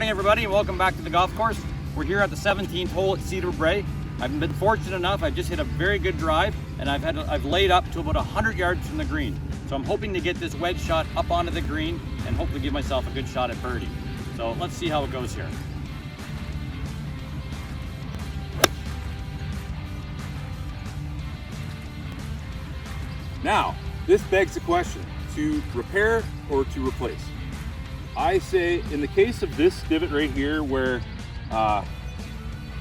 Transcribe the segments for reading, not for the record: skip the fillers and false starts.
morning, everybody, and welcome back to the golf course. We're here at the 17th hole at Cedar Brae. I've been fortunate enough, I've just hit a very good drive, and I've laid up to about 100 yards from the green. So I'm hoping to get this wedge shot up onto the green and hopefully give myself a good shot at birdie. So let's see how it goes here. Now, this begs the question, to repair or to replace? I say, in the case of this divot right here, where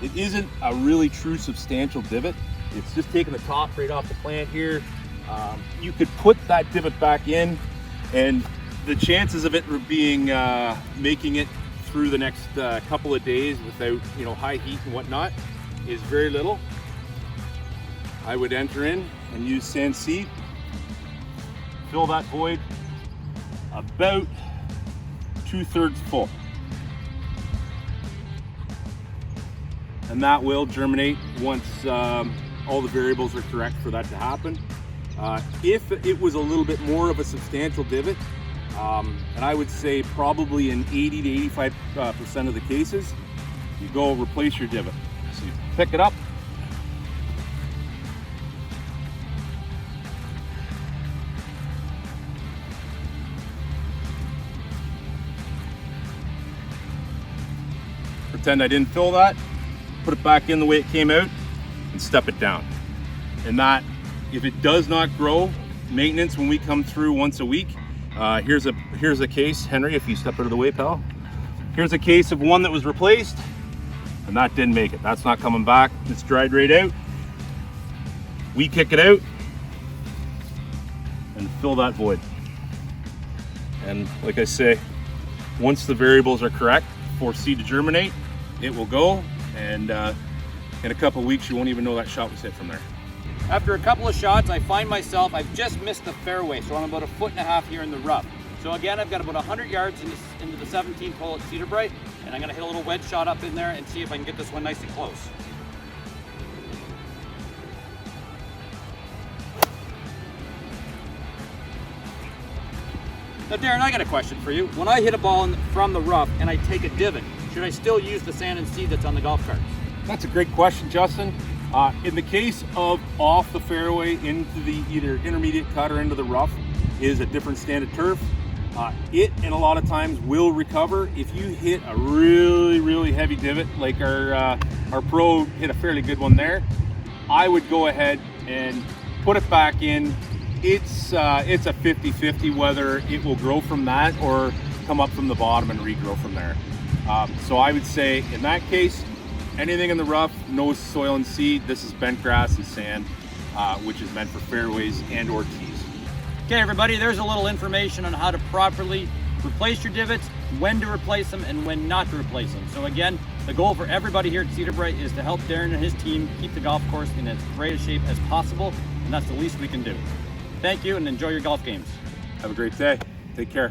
it isn't a really true substantial divot, it's just taking the top right off the plant here, you could put that divot back in, and the chances of it being making it through the next couple of days without high heat and whatnot is very little. I would enter in and use sand seed, fill that void about 2/3 full, and that will germinate once all the variables are correct for that to happen. If it was a little bit more of a substantial divot, and I would say probably in 80 to 85% of the cases, you go replace your divot. So you pick it up, pretend I didn't fill that, put it back in the way it came out, and step it down. And that, if it does not grow, maintenance when we come through once a week, here's a case, Henry, if you step out of the way, pal. Here's a case of one that was replaced, and that didn't make it. That's not coming back. It's dried right out. We kick it out and fill that void. And like I say, once the variables are correct for seed to germinate, it will go, and in a couple of weeks you won't even know that shot was hit from there. After a couple of shots, I find myself, I've just missed the fairway, so I'm about 1.5 feet here in the rough. So again, I've got about 100 yards into the 17th hole at Cedar Brae, and I'm gonna hit a little wedge shot up in there and see if I can get this one nice and close. Now Darren, I got a question for you. When I hit a ball from the rough and I take a divot, should I still use the sand and seed that's on the golf carts? That's a great question, Justin. In the case of off the fairway into the either intermediate cut or into the rough is a different standard turf. It, and a lot of times, will recover. If you hit a really heavy divot, like our pro hit a fairly good one there, I would go ahead and put it back in. It's a 50-50 whether it will grow from that or come up from the bottom and regrow from there. So I would say in that case, anything in the rough, no soil and seed. This is bent grass and sand, which is meant for fairways and or tees. Okay everybody, there's a little information on how to properly replace your divots, when to replace them, and when not to replace them. So again, the goal for everybody here at Cedar Brae is to help Darren and his team keep the golf course in as great a shape as possible, and that's the least we can do. Thank you, and enjoy your golf games. Have a great day. Take care.